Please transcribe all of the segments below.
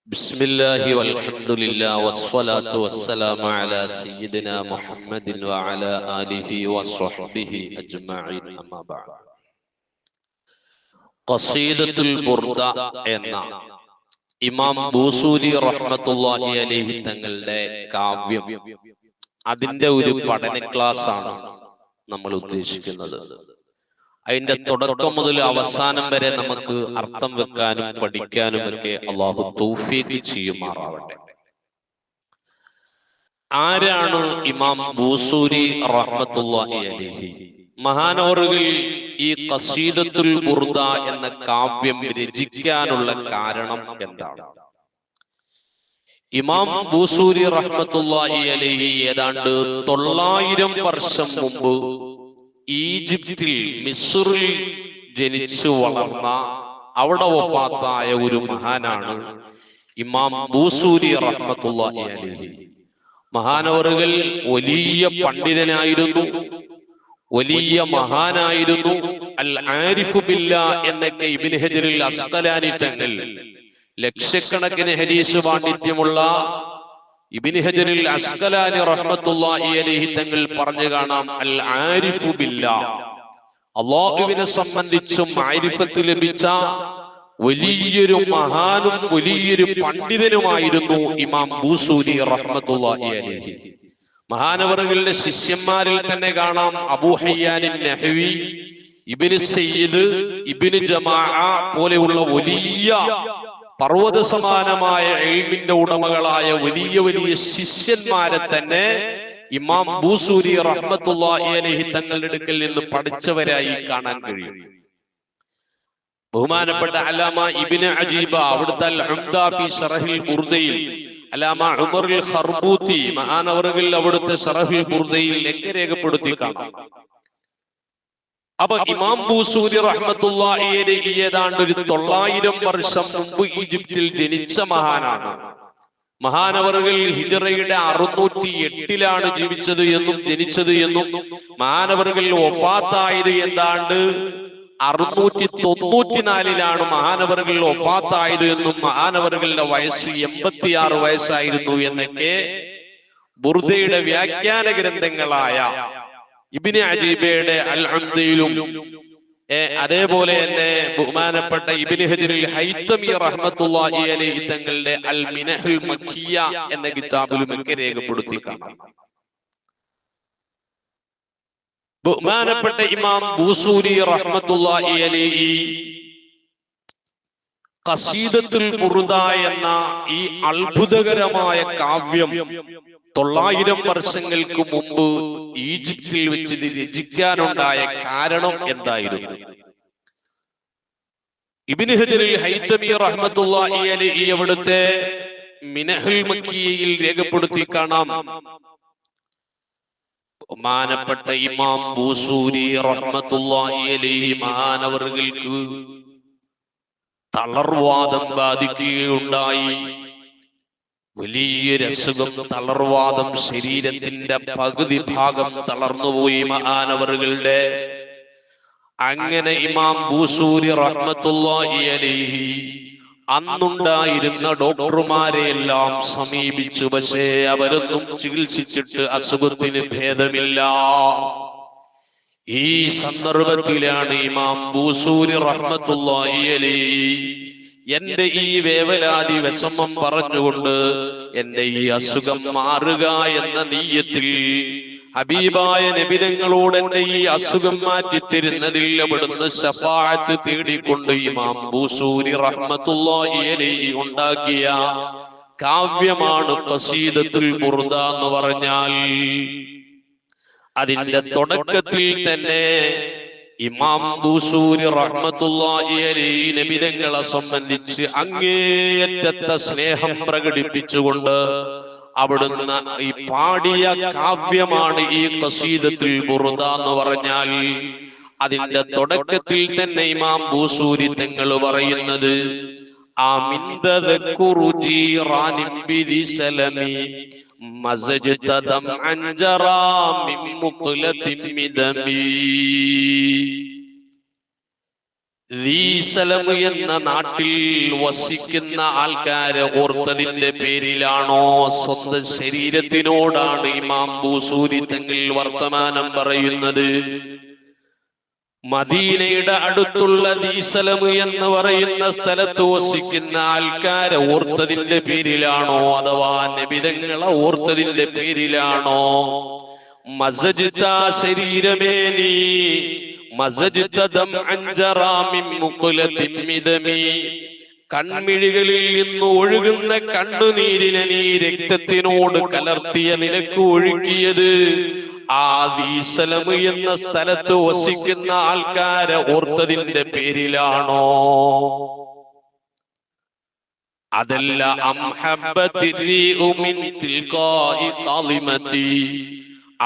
بسم الله والحمد لله والصلاة والسلام على سيدنا محمد وعلى آله وصحبه أجمعين أما بعد قصيدة البردة എന്ന ഇമാം ബൂസൂരി റഹ്മത്തുള്ളാഹി അലൈഹി തങ്ങളുടെ കാവ്യം, അതിന്റെ ഒരു പഠന ക്ലാസ് ആണ് നമ്മൾ ഉദ്ദേശിക്കുന്നത്. അതിന്റെ തുടക്കം മുതൽ അവസാനം വരെ നമുക്ക് അർത്ഥം വെക്കാനും പഠിക്കാനും ഒക്കെ അള്ളാഹു തൗഫീഖ് ചെയ്യുമാറാവട്ടെ. ആരാണ് ഇമാം ബൂസൂരി റഹ്മത്തുള്ളാഹി അലൈഹി? മഹാനവറുകൾ ഈ ഖസീദത്തുൽ ബുർദ എന്ന കാവ്യം രചിക്കാനുള്ള കാരണം എന്താണ്? ഇമാം ബൂസൂരി റഹ്മത്തുള്ളാഹി അലൈഹി ഏതാണ്ട് 900 വർഷം മുമ്പ് ഈജിപ്തിൽ മിസ്റിൽ ജനിച്ചു വളർന്ന, അവിടെ വഫാത്തായ ഒരു മഹാനാണ് ഇമാം ബൂസൂരി റഹ്മത്തുള്ളാഹി അലൈഹി. മഹാനവറുകൾ വലിയ പണ്ഡിതനായിരുന്നു, വലിയ മഹാനായിരുന്നു. അൽ ആരിഫു ബില്ലാഹ് എന്നൊക്കെ ഇബ്നു ഹജറുൽ അസ്ഖലാനി തങ്ങൾ, ലക്ഷക്കണക്കിന് ഹദീസ് പാണ്ഡിത്യമുള്ള ഇബ്നു ഹജറുൽ അസ്ഖലാനി റഹ്മത്തുള്ളാഹി അലൈഹി തങ്ങൾ പറഞ്ഞു കാണാം, അൽ ആരിഫു ബില്ലാഹ്, അല്ലാഹുവിനെ സംബന്ധിച്ചും മാരിഫത്ത് ലഭിച്ച വലിയൊരു മഹാനും വലിയൊരു പണ്ഡിതനുമായിരുന്നു ഇമാം ബൂസൂരി റഹ്മത്തുള്ളാഹി അലൈഹി. മഹാനവറുകളുടെ ശിഷ്യന്മാരിൽ തന്നെ കാണാം അബൂ ഹയ്യാൻ നഹ്വി, ഇബ്നു സയ്യിദ്, ഇബ്നു ജമാഅ പോലെയുള്ള വലിയ പർവ്വത സമാനമായ ഇൽമിന്റെ ഉടമകളായ വലിയ വലിയ ശിഷ്യന്മാരെ തന്നെ ഇമാം ബൂസൂരി റഹ്മത്തുള്ളാഹി അലൈഹി തങ്ങളുടെ അടുക്കൽ നിന്ന് പഠിച്ചവരായി കാണാൻ കഴിയും. ബഹുമാനപ്പെട്ട അല്ലാമ ഇബ്നു അജീബ, അവിടുത്തെ അൽ ഉംദ ഫി ശറഹിൽ ബുർദയിൽ അല്ലാമ ഉമറുൽ ഖർബൂത്തി മഹാനവറുകൾ അവിടുത്തെ ശറഹുൽ ബുർദയിൽ എങ്ങനെ രേഖപ്പെടുത്തി കാണാം. അപ്പൊ ഇമാം ബൂസൂരി റഹ്മത്തുള്ളാഹി അലൈഹി ഏതാണ്ട് 900 വർഷം മുമ്പ് ഈജിപ്തിൽ ജനിച്ച മഹാനാണ്. മഹാനവറുകൾ ഹിജ്റയുടെ 608 ജീവിച്ചത് എന്നും ജനിച്ചത് എന്നും, മഹാനവറുകൾ വഫാത്തായത് ഏതാണ്ട് 694 മഹാനവറുകൾ വഫാത്തായത് എന്നും, മഹാനവറുകളുടെ വയസ്സ് 86 വയസ്സായിരുന്നു എന്നൊക്കെ ബുർദയുടെ വ്യാഖ്യാന ഗ്രന്ഥങ്ങളായ ഇബ്നു അജീബയുടെ അൽ ഉംദയിലും അതേപോലെ തന്നെ ബഹുമാനപ്പെട്ട ഇബ്നു ഹജറുൽ ഹൈതമി റഹ്മത്തുള്ളാഹി അലൈഹി തങ്ങളുടെ അൽ മിനഹുൽ മക്കിയ എന്ന കിതാബിലും ഒക്കെ രേഖപ്പെടുത്തി കാണാം. ബഹുമാനപ്പെട്ട ഇമാം ബൂസൂരി റഹ്മത്തുള്ളാഹി അലൈഹി ഖസീദത്തുൽ ബുർദ എന്ന ഈ അത്ഭുതകരമായ കാവ്യം 900 വർഷങ്ങൾക്ക് മുമ്പ് ഈജിപ്തിൽ വെച്ച് ഇത് രചിക്കാനുണ്ടായ കാരണം എന്തായിരുന്നു? ഇബ്നു ഹജറുൽ ഹൈതമി റഹ്മത്തുള്ളാഹി അലൈഹി അവിടുത്തെ മിനഹുൽ മക്കിയയിൽ രേഖപ്പെടുത്തി കാണാം, ബഹുമാനപ്പെട്ട ഇമാം ബൂസൂരി റഹ്മത്തുള്ളാഹി അലൈഹി മഹാനവറുകൾക്ക് തളർവാദം ബാധിക്കുകയുണ്ടായി. വലിയൊരു അസുഖം, തളർവാദം, ശരീരത്തിന്റെ പകുതി ഭാഗം തളർന്നുപോയി മഹാനവറുകളുടെ. അങ്ങനെ ഇമാം ബൂസൂരി റഹ്മത്തുള്ളാഹി അലൈഹി അന്നുണ്ടായിരുന്ന ഡോക്ടർമാരെ എല്ലാം സമീപിച്ചു. പക്ഷേ അവരൊന്നും ചികിത്സിച്ചിട്ട് അസുഖത്തിന് ഭേദമില്ല. ഈ സന്ദർഭത്തിലാണ് ഇമാം ബൂസൂരി റഹ്മത്തുള്ളാഹി അലൈഹി എന്റെ ഈ വേവലാതി വിഷമം പറഞ്ഞുകൊണ്ട് എന്റെ ഈ അസുഖം മാറുക എന്ന നിയ്യത്തിൽ ഹബീബായ നബി തങ്ങളോട് എന്റെ ഈ അസുഖം മാറ്റിത്തരുന്നതിൽ അവിടുന്ന് ശഫാഅത്ത് തേടിക്കൊണ്ട് ഇമാം ബൂസൂരി റഹ്മത്തുള്ളാഹി അലൈഹി ഉണ്ടാക്കിയ കാവ്യമാണ് ഖസീദത്തുൽ ബുർദ എന്ന് പറഞ്ഞാൽ. അതിന്റെ തുടക്കത്തിൽ തന്നെ ഇമാം ബൂസൂരി റഹ്മത്തുള്ളാഹി അലൈഹി നബി തങ്ങളെ സംബന്ധിച്ച് അങ്ങേയറ്റത്തെ സ്നേഹം പ്രകടിപ്പിച്ചുകൊണ്ട് അവിടുന്ന് ഈ പാടിയ കാവ്യമാണ് ഈ ഖസീദത്തുൽ ബുർദ എന്ന് പറഞ്ഞാൽ. അതിന്റെ തുടക്കത്തിൽ തന്നെ ഇമാം ബൂസൂരി തങ്ങൾ പറയുന്നത്, ആമിന്ദദകുറു ജീറാനിൻ ബിദി സലമി മസജ്ത ദംഅൻ ജറാ മിൻ മുഖ്ലത്തിൻ മിദമി. ദീസലം എന്ന നാട്ടിൽ വസിക്കുന്ന ആൾക്കാരെ ഓർത്തതിന്റെ പേരിലാണോ സ്വന്തം ശരീരത്തിനോടാണ് ഇമാം ബൂസൂരി തങ്ങൾ വർത്തമാനം പറയുന്നത്? മദീനയുടെ അടുത്തുള്ള ദീസലം എന്ന് പറയുന്ന സ്ഥലത്ത് വസിക്കുന്ന ആൾക്കാരെ ഓർത്തതിന്റെ പേരിലാണോ അഥവാ നബിതങ്ങളെ ഓർത്തതിന്റെ പേരിലാണോ? മസജിദ ശരീരമേ നീ കൺമിഴികളിൽ നിന്ന് ഒഴുകുന്ന കണ്ണുനീരിനെ നീ രക്തത്തിനോട് കലർത്തിയ നിനക്ക് ഒഴുകിയത് ആ ദീസലം എന്ന സ്ഥലത്ത് വസിക്കുന്ന ആൾക്കാരെ ഓർത്തതിന്റെ പേരിലാണോ? അതല്ല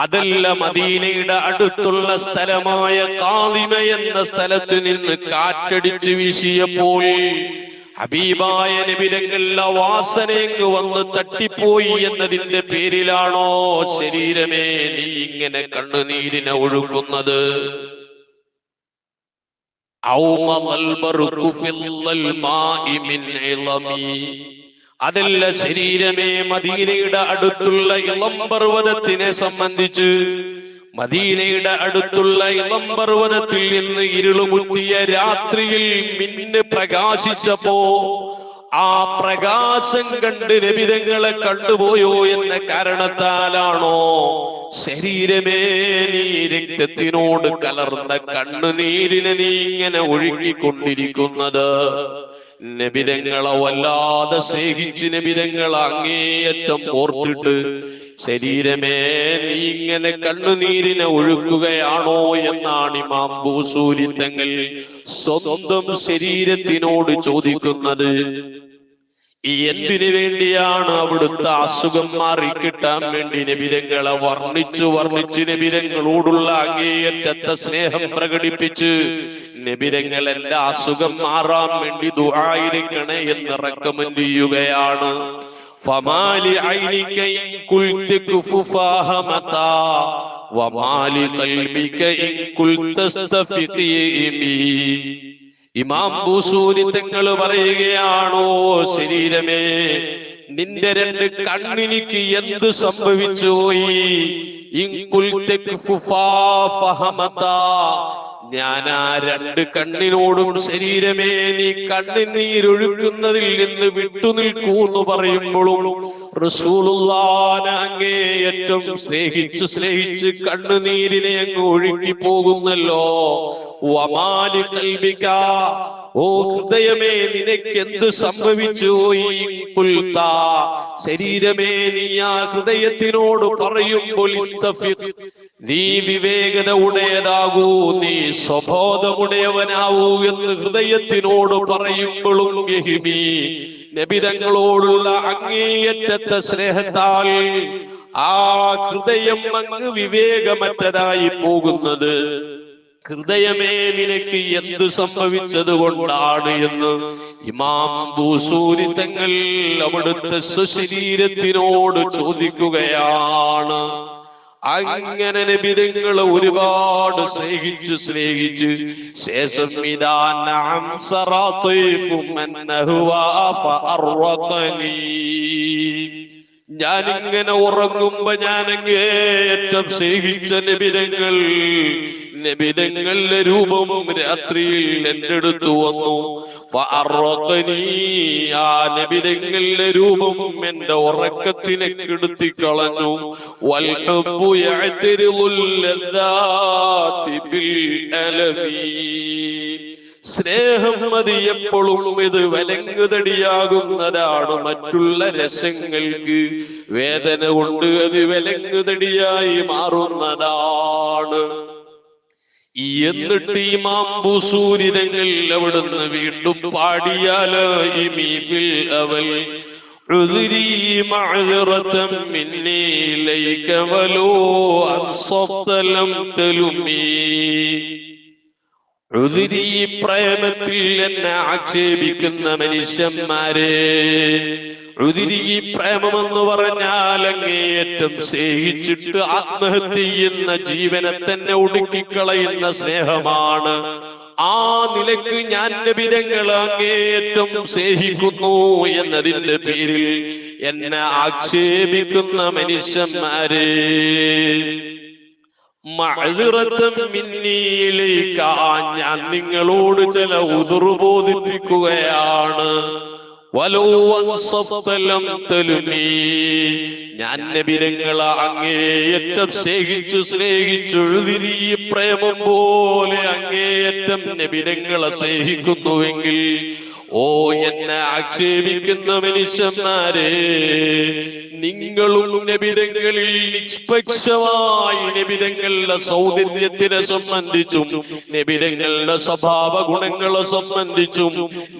അതല്ല മദീനയുടെ അടുത്തുള്ള സ്ഥലമായ കാളിമ എന്ന സ്ഥലത്ത് നിന്ന് കാറ്റടിച്ചു വീശിയപ്പോൾ ഹബീബായ നബിതങ്ങളുടെ വാസനയ്ക്ക് വന്ന് തട്ടിപ്പോയി എന്നതിന്റെ പേരിലാണോ ശരീരമേ നീ ഇങ്ങനെ കണ്ണുനീരിനെ ഒഴുക്കുന്നത്? അതല്ല ശരീരമേ മദീനയുടെ അടുത്തുള്ള ഇളം പർവ്വതത്തിനെ സംബന്ധിച്ച് മദീനയുടെ അടുത്തുള്ള ഇളം പർവ്വതത്തിൽ നിന്ന് ഇരുളുമുട്ടിയ രാത്രിയിൽ മിന്ന് പ്രകാശിച്ചപ്പോ ആ പ്രകാശം കണ്ട് നബിതങ്ങളെ കണ്ടുപോയോ എന്ന കാരണത്താലാണോ ശരീരമേ നീ രക്തത്തിനോട് കലർന്ന കണ്ണുനീരിനെ നീ ഇങ്ങനെ ഒഴുക്കിക്കൊണ്ടിരിക്കുന്നത്? നബിതങ്ങളെ വല്ലാതെ സ്നേഹിച്ച് നബിതങ്ങളെ അങ്ങേയറ്റം ഓർത്തിട്ട് ശരീരമേ നീ ഇങ്ങനെ കണ്ണുനീരിനെ ഒഴുക്കുകയാണോ എന്നാണ് ഇമാം ബൂസൂരി തങ്ങൾ സ്വന്തം ശരീരത്തിനോട് ചോദിക്കുന്നത്. എന്തിനു വേണ്ടിയാണ് അവിടുത്തെ അസുഖം മാറിക്കിട്ടാൻ വേണ്ടി നബിതങ്ങളെ വർണ്ണിച്ച് നബിതങ്ങളോടുള്ള അങ്ങേയറ്റത്തെ സ്നേഹം പ്രകടിപ്പിച്ച് നബിതങ്ങൾ എന്റെ അസുഖം മാറാൻ വേണ്ടി ദുആയിരക്കണേ എന്ന് റെക്കമെൻഡ് ചെയ്യുകയാണ്. ഫമാലി ഐനിക ഇൻ ഖുൽത കുഫാഹമതാ വമാലി ഖൽബിക ഇൻ ഖുൽതസ്തഫിഖീമി. ഇമാം ബൂസൂരി തങ്ങൾ പറയുകയാണോ ശരീരമേ നിന്റെ രണ്ട് കണ്ണിനിക്ക് എന്ത് സംഭവിച്ചു പോയി? ഇൻ ഖുൽത കുഫാഹമതാ ഞാൻ ആ രണ്ട് കണ്ണിനോടും ശരീരമേ നീ കണ്ണുനീരൊഴുക്കുന്നതിൽ നിന്ന് വിട്ടുനിൽക്കൂന്ന് പറയുമ്പോഴും റസൂലുള്ളാഹിനെ അങ്ങേയറ്റം സ്നേഹിച്ച് കണ്ണുനീരിനെ അങ്ങ് ഒഴുക്കി പോകുന്നല്ലോ. വമാലി ഖൽബിക ഓ ഹൃദയമേ നിനക്ക് എന്ത് സംഭവിച്ചു പോയി? ശരീരമേ നീ ആ ഹൃദയത്തിനോട് പറയുമ്പോൾ നീ വിവേകത ഉടയതാകൂ, നീ സ്വബോധമുടയവനാവൂ എന്ന് ഹൃദയത്തിനോട് പറയുമ്പോഴും നബിതങ്ങളോടുള്ള അങ്ങേയറ്റത്തെ സ്നേഹത്താൽ ആ ഹൃദയം അങ്ങ് വിവേകമറ്റതായി പോകുന്നത്. ഹൃദയമേ നിനക്ക് എന്ത് സംഭവിച്ചത് കൊണ്ടാണ് എന്ന് ഇമാം ബൂസൂരി തങ്ങൾ അവിടുത്തെ സ്വശരീരത്തിനോട് ചോദിക്കുകയാണ്. അങ്ങനെ നബിതങ്ങൾ ഒരുപാട് സ്നേഹിച്ച് ശേഷം ഞാനിങ്ങനെ ഉറങ്ങുമ്പോ ഞാനങ്ങേയറ്റം സ്നേഹിച്ച നബിതങ്ങളുടെ രൂപവും രാത്രിയിൽ എന്റെ അടുത്ത് വന്നു. ആ നബിതങ്ങളുടെ രൂപവും എന്റെ ഉറക്കത്തിനെ കെടുത്തിക്കളഞ്ഞു. സ്നേഹം മതി എപ്പോഴും ഇത് വിലങ്ങുതടിയാകുന്നതാണ്. മറ്റുള്ള രസങ്ങൾക്ക് വേദന കൊണ്ട് അത് വിലങ്ങുതടിയായി മാറുന്നതാണ്. എന്നിട്ട് ഇമാം ബൂസൂരി തങ്ങൾ അവിടുന്ന് വീണ്ടും പാടിയാലായി മീഫിൽ അവൽ ഉദ്രി മഅ്ദറതൻ മിന്നി ഇലൈക വലോ അൻസഫത ലം തലുമി. ഉദ്രി പ്രേമത്തിൽ എന്നെ ആക്ഷേപിക്കുന്ന മനുഷ്യന്മാരെ, ഉദ്രി പ്രേമമെന്ന് പറഞ്ഞാൽ അങ്ങേയറ്റം സ്നേഹിച്ചിട്ട് ആത്മഹത്യ ചെയ്യുന്ന ജീവനെ തന്നെ ഒടുക്കിക്കളയുന്ന സ്നേഹമാണ്. ആ നിലക്ക് ഞാൻ നബിതങ്ങളെ അങ്ങേയറ്റം സ്നേഹിക്കുന്നു എന്നതിന്റെ പേരിൽ എന്നെ ആക്ഷേപിക്കുന്ന മനുഷ്യന്മാരെ, മഅ്ദിറത്തൻ മിന്നീ ഇലൈക, ഞാൻ നിങ്ങളോട് ചില ഉദുറ് ബോധിപ്പിക്കുകയാണ്. വലൗ അൻസഫ്ത ലം തലുമീ, ഞാൻ നബിതങ്ങളെ അങ്ങേയറ്റം സ്നേഹിച്ചെഴുതിരി പ്രേമം പോലെ അങ്ങേയറ്റം നബിതങ്ങളെ സ്നേഹിക്കുന്നുവെങ്കിൽ, ഓ എന്നെ ആക്ഷേപിക്കുന്ന മനുഷ്യന്മാരെ, നിങ്ങളും നബിതങ്ങളിൽ നിഷ്പക്ഷമായി നബിതങ്ങളുടെ സൗന്ദര്യത്തിനെ സംബന്ധിച്ചും നബിതങ്ങളുടെ സ്വഭാവ ഗുണങ്ങളെ സംബന്ധിച്ചും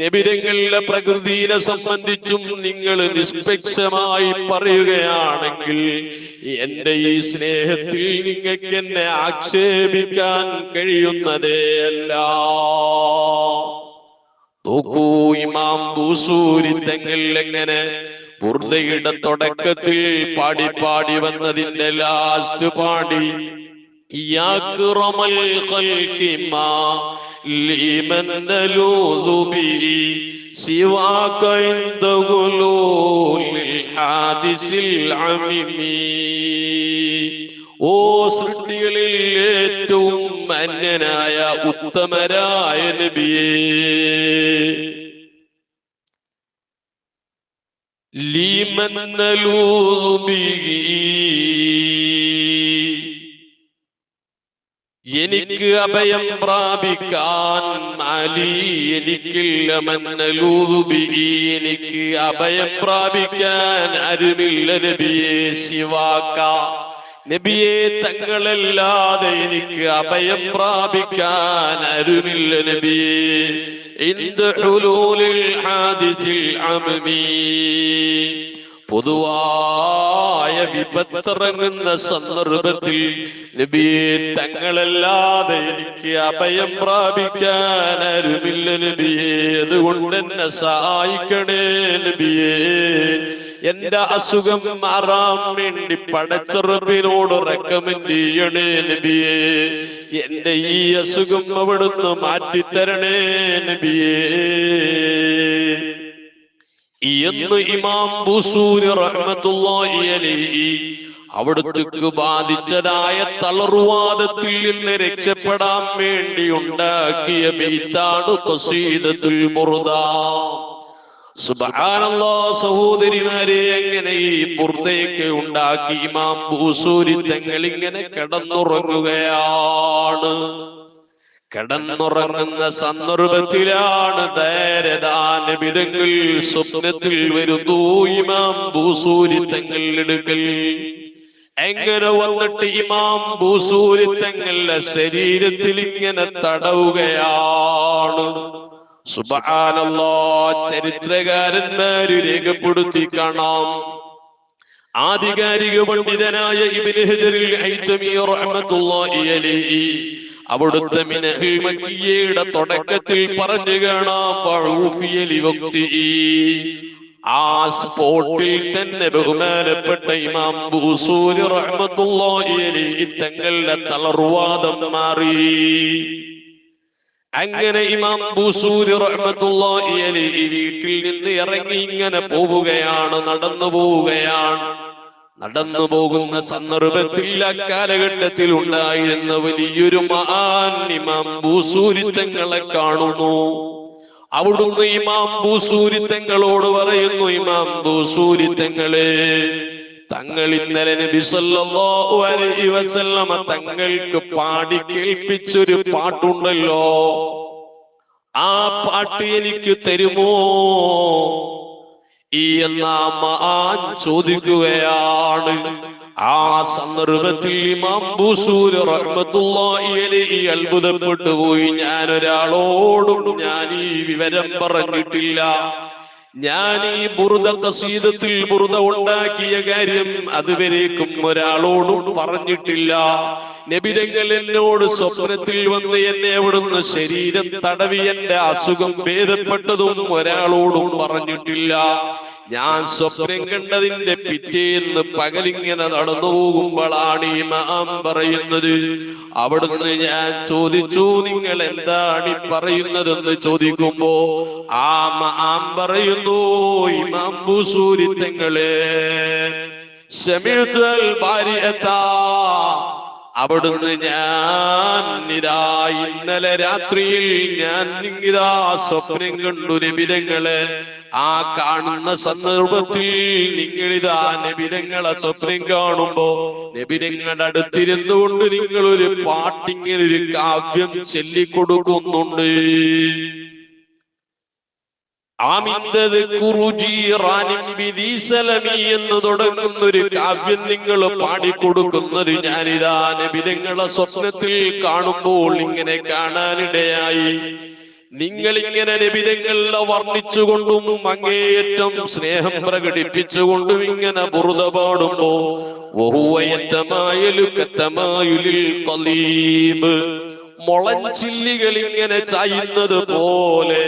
നബിതങ്ങളുടെ പ്രകൃതിയെ സംബന്ധിച്ചും നിങ്ങൾ നിഷ്പക്ഷമായി പറയുകയാണെങ്കിൽ എന്റെ ഈ സ്നേഹത്തിൽ നിങ്ങൾക്ക് എന്നെ ആക്ഷേപിക്കാൻ കഴിയുന്നതേ അല്ല. നോക്കൂ, ഇമാം ബൂസൂരി തങ്ങൾ എങ്ങനെ ബുർദയുടെ തുടക്കത്തിൽ പാടി വന്നതിന്റെ ലാസ്റ്റ് പാടി, യാക്റമൽ ഖൽഖി മാ ലിമൻ നലൂദു ബിഹി സിവാക ഇൻദ ഗുലൂലിൽ ഹാദിസിൽ അമിമി. ഓ സൃഷ്ടികളിൽ ഏറ്റവും മാന്യനായ ഉത്തമരായ നബിയേ, ലിമൻ നലൂദു ബിഹി, എനിക്ക് അഭയം പ്രാപിക്കാൻ, അലി എനിക്കില്ല, മൻ നലൂദു ബിഹി, എനിക്ക് അഭയം പ്രാപിക്കാൻ ആരുമില്ല നബിയേ, സിവാക, നബിയെ തങ്ങളല്ലാതെ എനിക്ക് അഭയം പ്രാപിക്കാൻ ആരുമില്ല നബിയേ, ഇൻദ ഹുലൂലിൽ ഹാദിസിൽ അമമി, പൊതുവായ വിപത്തിറങ്ങുന്ന സന്ദർഭത്തിൽ നബിയെ തങ്ങളല്ലാതെ എനിക്ക് അഭയം പ്രാപിക്കാൻ ആരുമില്ല നബിയെ, അതുകൊണ്ട് എന്നെ സഹായിക്കണേ നബിയെ, എന്റെ അസുഖം മാറാൻ വേണ്ടി പടച്ച റബ്ബിനോട് റെക്കമെൻഡ് ചെയ്യണേ നബിയെ, എന്റെ ഈ അസുഖം അവിടുന്ന് മാറ്റിത്തരണേ നബിയെ എന്ന് ഇമാം ബൂസൂരി റഹ്മത്തുള്ളാഹി അലൈഹി അവിടുത്തേക്ക് ബാധിച്ചതായ തളർവാദത്തിൽ നിന്ന് രക്ഷപ്പെടാൻ വേണ്ടി ഉണ്ടാക്കിയ ബൈത്താണ് ഖസീദത്തുൽ ബുർദ. സുബ്ഹാനല്ലാഹ്, സഹോദരിമാരെ, എങ്ങനെ ഈ ബുർദയൊക്കെ ഉണ്ടാക്കി ഇമാം ബൂസൂരി തങ്ങൾ ഇങ്ങനെ കിടന്നുറങ്ങുകയാണ്. കിടന്നുറങ്ങുന്ന സന്ദർഭത്തിലാണ് നബിതങ്ങൾ സ്വപ്നത്തിൽ വരുന്നു ഇമാം ബൂസൂരി തങ്ങളുടെ അടുക്കൽ. എങ്ങനെ വന്നിട്ട് ഇമാം ബൂസൂരി തങ്ങളുടെ ശരീരത്തിൽ ഇങ്ങനെ തടവുകയാണ്. സുബ്ഹാനല്ലാഹ്, ചരിത്രകാരന്മാര് രേഖപ്പെടുത്തി കാണാം. ആധികാരിക പണ്ഡിതനായ ഇബ്നു ഹജറുൽ ഹൈതമി റഹ്മത്തുള്ളാഹി അലൈഹി അവിടുത്തെ മിനഹുൽ മക്കിയ്യയുടെ തുടക്കത്തിൽ പറഞ്ഞു കാണാം, ആ സ്പോട്ടിൽ തന്നെ ബഹുമാനപ്പെട്ട ഇമാം ബൂസൂരി റഹ്മത്തുള്ളാഹി അലൈഹി തങ്ങളുടെ തളർവാദം മാറി. അങ്ങനെ ഇമാം ബൂസൂരി റഹ്മത്തുള്ളാഹി അലൈഹി വീട്ടിൽ നിന്ന് ഇറങ്ങി ഇങ്ങനെ പോവുകയാണ്, നടന്നു പോവുകയാണ്. നടന്നു പോകുന്ന സന്ദർഭത്തിൽ അക്കാലഘട്ടത്തിൽ ഉണ്ടായിരുന്ന വലിയൊരു മഹാൻ ഇമാം ബൂസൂരി തങ്ങളെ കാണുന്നു. അവിടുന്ന് ഇമാം ബൂസൂരി തങ്ങളോട് പറയുന്നു, ഇമാം ബൂസൂരി തങ്ങളെ, തങ്ങൾ ഇന്നലെ നബി സല്ലല്ലാഹു അലൈഹി വസല്ലമ തങ്ങൾക്ക് പാടി കേൾപ്പിച്ചൊരു പാട്ടുണ്ടല്ലോ, ആ പാട്ട് എനിക്ക് തരുമോ എന്നാ മഹാൻ ചോദിക്കുകയാണ്. ആ സന്ദർഭത്തിൽ ഇമാം ബൂസൂരി റഹ്മത്തുള്ളാഹി അലൈഹി അത്ഭുതപ്പെട്ടു പോയി. ഞാൻ ഒരാളോടും ഞാൻ ഈ വിവരം പറഞ്ഞിട്ടില്ല, ഞാൻ ഈ ബുർദ ഖസീദത്തിൽ ബുർദ ഉണ്ടാക്കിയ കാര്യം അതുവരേക്കും ഒരാളോടും പറഞ്ഞിട്ടില്ല. നബിതങ്ങൾ എന്നോട് സ്വപ്നത്തിൽ വന്ന് എന്നെ അവിടുന്ന് ശരീരം തടവി എന്റെ അസുഖം ഭേദപ്പെട്ടതും ഒരാളോടും പറഞ്ഞിട്ടില്ല. ഞാൻ സ്വപ്നം കണ്ടതിന്റെ പിറ്റേന്ന് പകലിങ്ങനെ നടന്നു പോകുമ്പോഴാണ് ഇമാം പറയുന്നത്. അവിടുന്ന് ഞാൻ ചോദിച്ചു, നിങ്ങൾ എന്താണ് പറയുന്നതെന്ന് ചോദിക്കുമ്പോ ആ ഇമാം പറയുന്നു, ഇമാം ബൂസൂരി തങ്ങളെ ശമീഅത്തുൽ ബാരിഅത, അവിടുന്ന് ഞാൻ ഇന്നലെ രാത്രിയിൽ ഞാൻ ഇതാ സ്വപ്നം കണ്ടു നബിതങ്ങളെ. ആ കാണുന്ന സന്ദർഭത്തിൽ നിങ്ങളിതാ നബിതങ്ങളെ സ്വപ്നം കാണുമ്പോ നബിതങ്ങളുടെ അടുത്തിരുന്നുകൊണ്ട് നിങ്ങളൊരു പാട്ടിങ്ങനെ ഒരു കാവ്യം ചൊല്ലിക്കൊടുക്കുന്നുണ്ട്. എന്ന് തുടങ്ങുന്ന ഒരു കാവ്യം നിങ്ങൾ പാടിക്കൊടുക്കുന്നത് ഞാനിതാ നബിതങ്ങളെ സ്വപ്നത്തിൽ കാണുമ്പോൾ ഇങ്ങനെ കാണാനിടയായി. നിങ്ങൾ ഇങ്ങനെ നബിതങ്ങളെ വർണ്ണിച്ചുകൊണ്ടും അങ്ങേയറ്റം സ്നേഹം പ്രകടിപ്പിച്ചുകൊണ്ടും ഇങ്ങനെ ബുറുദ പാടുമ്പോ മുളഞ്ചില്ലികൾ ഇങ്ങനെ ചായുന്നത് പോലെ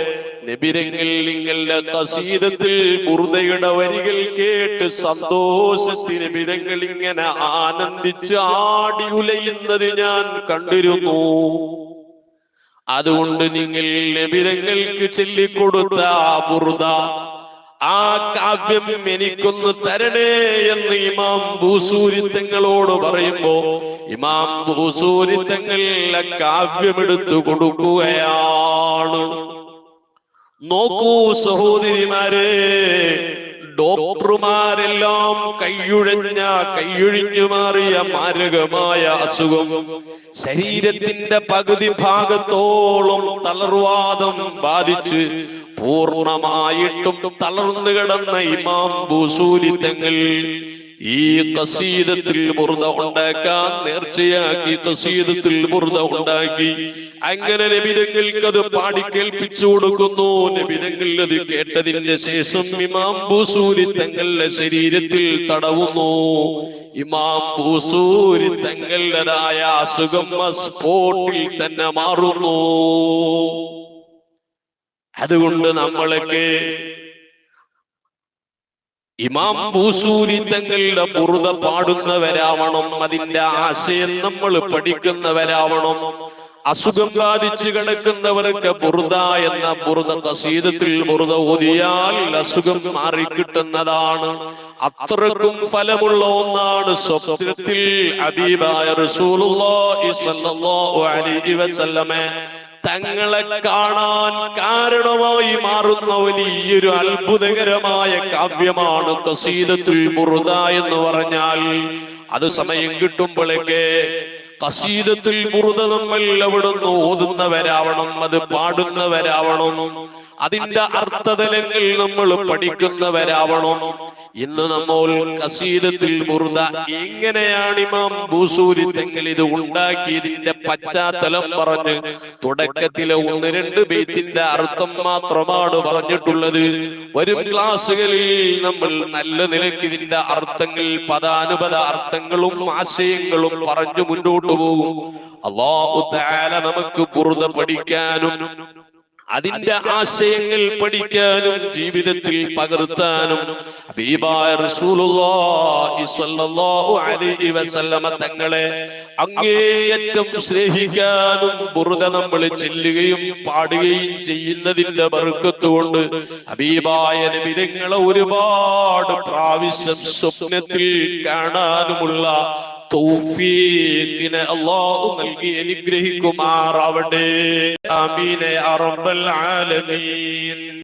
നബിതങ്ങൾ നിങ്ങളുടെ ഖസീദത്തിൽ ബുറുദയുടെ വരികൾ കേട്ട് സന്തോഷത്തിൽ നബിതങ്ങൾ ഇങ്ങനെ ആനന്ദിച്ച് ആടി ഉലയുന്നത് ഞാൻ കണ്ടിരുന്നു. അതുകൊണ്ട് നിങ്ങൾ നബിതങ്ങൾക്ക് ചൊല്ലിക്കൊടുത്ത ബുറുദ, ആ കാവ്യം എനിക്കൊന്ന് തരണേ എന്ന് ഇമാം ബൂസൂരി തങ്ങളോട് പറയുമ്പോ ഇമാം ബൂസൂരി തങ്ങൾ കാവ്യമെടുത്തു കൊടുക്കുകയാണ്. നോക്കൂ സഹോദരിമാരെ, ഡോക്ടർമാരെല്ലാം കൈയൊഴിഞ്ഞു മാറിയ മാരകമായ അസുഖം, ശരീരത്തിന്റെ പകുതി ഭാഗത്തോളം തളർവാദം ബാധിച്ച് പൂർണ്ണമായിട്ടും തളർന്നു കിടന്ന ഇമാം ബൂസൂരി തങ്ങൾ ഈ ഖസീദത്തുൽ ബുർദ ഉണ്ടാക്കാൻ നേർച്ചയാക്കി ഖസീദത്തുൽ ബുർദ ഉണ്ടാക്കി. അങ്ങനെ നബിതങ്ങൾക്ക് അത് പാടി കേൾപ്പിച്ചു കൊടുക്കുന്നു. നബിതങ്ങൾ അത് കേട്ടതിന്റെ ശേഷം ഇമാം ബൂസൂരി തങ്ങളുടെ ശരീരത്തിൽ തടവുന്നു. ഇമാം ബൂസൂരി തങ്ങളുടേതായ അസുഖം സ്പോട്ടിൽ തന്നെ മാറുന്നു. അതുകൊണ്ട് നമ്മളൊക്കെ ഇമാം ബൂസൂരി തങ്ങളുടെ ബുറുദ പാടുന്നവരാവണം, അതിന്റെ ആശയം നമ്മൾ പഠിക്കുന്നവരാവണം. അസുഖം ബാധിച്ചു കിടക്കുന്നവർക്ക് ബുറുദ എന്ന ബുറുദ ഖസീദത്തുൽ ബുറുദ ഓതിയാൽ അസുഖം മാറിക്കിട്ടുന്നതാണ്. അത്രക്കും ഫലമുള്ള ഒന്നാണ്. സ്വപ്നത്തിൽ ഹബീബായ റസൂലുള്ളാഹി സ്വല്ലല്ലാഹു അലൈഹി വസല്ലമ തങ്ങളെ കാണാൻ കാരണമായി മാറുന്ന വലിയൊരു അത്ഭുതകരമായ കാവ്യമാണ് ഖസീദത്തുൽ ബുർദ എന്ന് പറഞ്ഞാൽ. അത് സമയം കിട്ടുമ്പോഴേക്ക് ഖസീദത്തുൽ ബുർദ നമ്മൾ അവിടുന്ന് ഓതുന്നവരാവണം, അത് പാടുന്നവരാവണം, അതിന്റെ അർത്ഥതലങ്ങൾ നമ്മൾ പഠിക്കുന്നവരാവണം. ഇന്ന് നമ്മൾ ഖസീദത്തുൽ ബുർദ എങ്ങനെയാണ് ഇമാം ബൂസൂരി തങ്ങൾ ഇത് ഉണ്ടാക്കിയതിന്റെ പശ്ചാത്തലം പറഞ്ഞ് തുടക്കത്തിലെ 1-2 ബൈത്തിന്റെ അർത്ഥം മാത്രമാണ് പറഞ്ഞിട്ടുള്ളത്. വരും ക്ലാസുകളിൽ നമ്മൾ നല്ല നിലയ്ക്ക് ഇതിന്റെ അർത്ഥങ്ങൾ, പദാനുപദ അർത്ഥങ്ങളും ആശയങ്ങളും പറഞ്ഞു മുന്നോട്ട് പോകും. അല്ലാഹു തആല നമുക്ക് ബുർദ പഠിക്കാനും അതിന്റെ ആശയങ്ങൾ പഠിക്കാനും ജീവിതത്തിൽ പകർത്താനും ഹബീബായ റസൂലുള്ളാഹി സ്വല്ലല്ലാഹു അലൈഹി വസല്ലമ തങ്ങളെ അങ്ങേയറ്റം സ്നേഹിക്കാനും ബുർദ നമ്മൾ ചൊല്ലുകയും പാടുകയും ചെയ്യുന്നതിന്റെ ബർക്കത്ത് കൊണ്ട് ഹബീബായ നബി തങ്ങളെ ഒരുപാട് പ്രാവശ്യം സ്വപ്നത്തിൽ കാണാനുമുള്ള തൗഫീഖിനെ അല്ലാഹു നൽകി അനുഗ്രഹിക്കുമാറാവട്ടെ. ആമീൻ യാ റബ്ബൽ ആലമീൻ.